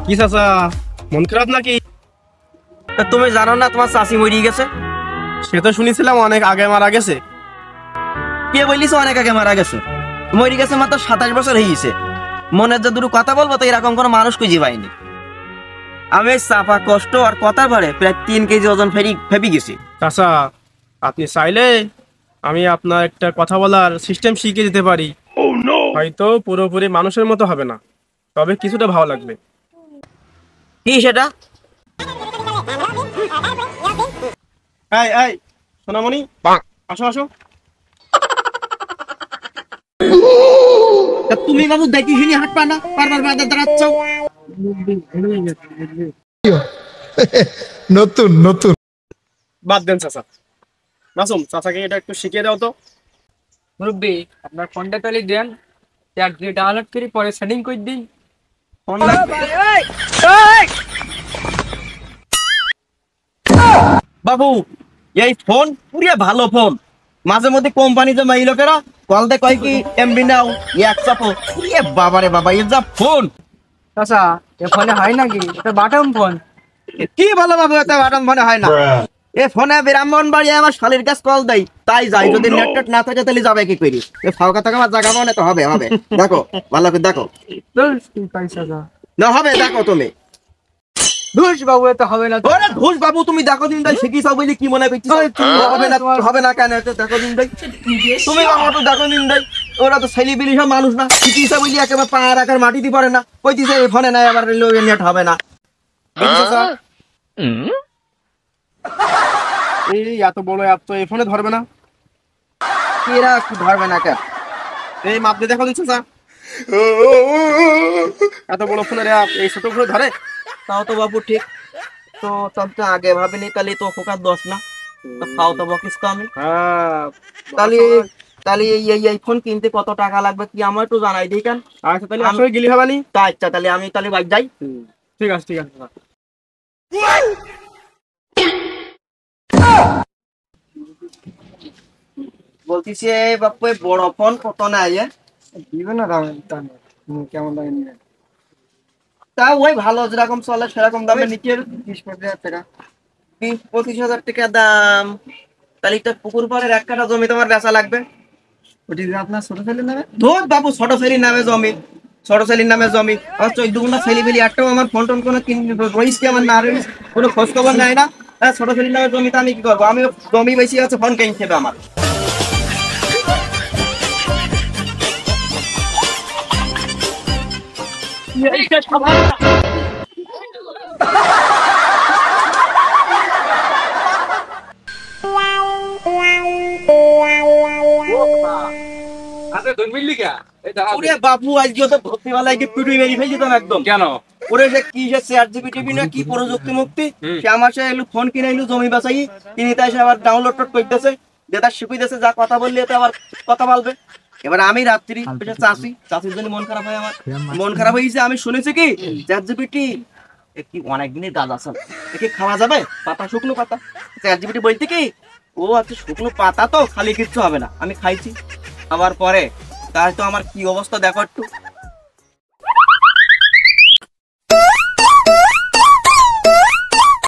কি চাচা মন খারাপ নাকি? তুমি জানো না তোমার চাচি মরে গেছে? সে তো শুনেছিলাম অনেক আগে মারা গেছে। কে বলিস অনেক আগে মারা গেছে? মরে গেছে মাত্র 27 বছর হয়ে গেছে। মনের যে দুটো কথা বলবো তো এরকম কোনো মানুষ খুঁজে পাইনি। আমি চাপা কষ্ট আর কথা ভাড়ে প্রায় 3 কেজি ওজন ফেপি গেছি। চাচা আপনি চাইলে আমি আপনার একটা কথা বলার সিস্টেম শিখিয়ে দিতে পারি। হয়তো পুরোপুরি মানুষের মতো হবে না, তবে কিছুটা ভালো লাগবে। কি সেটা? এই এই সোনামণি, আসো আসো। তুমি বাবু দেখি শুনি হাত পা না বারবার বাধা দাঁড়াচ্ছ। নতুন নতুন বাদ দেন চাচা। মাসুম, চাচাকে এটা একটু শিখিয়ে দাও তো। মুরব্বী আপনার ফোনটা তাহলে দেন, চ্যাট দিয়ে ডাউনলোড করি পরে সেটিং করে দিই। বাবু এই ফোন পুরিয়া ভালো ফোন। মাঝে মধ্যে কোম্পানি যে মাই লোকেরা কল দে কয় কি এমবি নাও এক চাপো। ইয়ে বাবারে বাবা, এর যা ফোন! চাচা এ ফোনে হয় নাকি? এটা বাটন ফোন। কি বলো বাবু, এত বাটন ফোনে হয় না। এ ফোনে ব্রাহ্মণ বাড়ি আমার শালির কাছে কল দেই, তাই যাই। যদি নেটওয়ার্ক না থাকে তাহলে যাবে কি করি? এ ফাওকা টাকা আমার জায়গা মনে তো হবে হবে। দেখো ভালো করে দেখো। চাচা না হবে, দেখো তুমি। ধুস বাবু এত হবে না। ওরে ঘোষ বাবু, তুমি দেখো দিন তাই শিখিস বলি কি মনে করছিস? হবে না, হবে না কেন? দেখো দিন তাই তুমি আমার তো দেখো দিন তাই। ওরা তো ছেলেবিলি সব মানুষ না, শিখিস বলি একেবারে পা রাখার মাটিতে পড়ে না। কইতিছে এই ফোনে নাই, আবার নেট হবে না। এই এত বড় অ্যাপ তো এই ফোনে ধরবে না। এরা কি ধরবে না কেন? এই মাপ দিয়ে দেখো দিচ্ছে চাচা, এত বড় ফোনের অ্যাপ এই ছোট ফোনে ধরে? তাও তো বাবু ঠিক। তো তখন তো আগে ভাবিনি, তাহলে তো খোকার দোষ না। তো খাও তো বকিস তো আমি। হ্যাঁ, তাহলে তাহলে এই ফোন কিনতে কত টাকা লাগবে কি আমার একটু জানাই দিই কেন? আচ্ছা তাহলে আসলে গিলি হবানি। তা আচ্ছা, তাহলে আমি তাহলে বাইক যাই। ঠিক আছে ঠিক আছে। বলতিছে বাপু বড় ফোন কত নাই? দিবে না দাম কেমন দামে নিবে? তা ওই ভালো যেরকম চলে সেরকম দামে নিচে 20-25 টাকা। 20-25 হাজার টাকা দাম। তাহলে একটা পুকুর পাড়ের 1 কাঠা জমি তোমার বেচা লাগবে। ওটি যে আপনার ছোট ছেলে নেবে? ধর বাবু, ছোট ছেলের নামে জমি, ছোট ছেলের নামে জমি। আর 14 ছেলে মিলি একটাও আমার ফোন টোন কোনো রইস কি আমার না রইস কোনো খোঁজ খবর নাই না। ছোট ছেলের নামে জমিতে আমি কি করবো? আমি জমি বেশি আছে, ফোন কিনতে হবে আমার। আরে দুই মিলি কা ওরে বাবু, আজকে তো ভর্তিওয়ালায় কি পিটুই মেরে ফেলে দিতাম একদম। কেন? ওরে সে কি সে চ্যাটজিপিটি না কি প্রযুক্তি মুক্তি, সে আমার সে এলো ফোন কিনে এলো জমি বাঁচাই, তিনি তাই সে আবার ডাউনলোড করতেছে, যেটা শিখিতেছে, যা কথা বললে এতে আবার কথা বলবে। এবার আমি রাত্রি চাষির জন্য মন খারাপ হয় আমার। মন খারাপ হয়েছে, আমি শুনেছি কি চ্যাটজিপিটি কি অনেক দিনের গাছ আছে, একে খাওয়া যাবে পাতা, শুকনো পাতা। চ্যাটজিপিটি বলতে কি, ও আচ্ছা শুকনো পাতা তো খালি কিচ্ছু হবে না। আমি খাইছি, খাবার পরে তাই তো আমার কি অবস্থা দেখো একটু।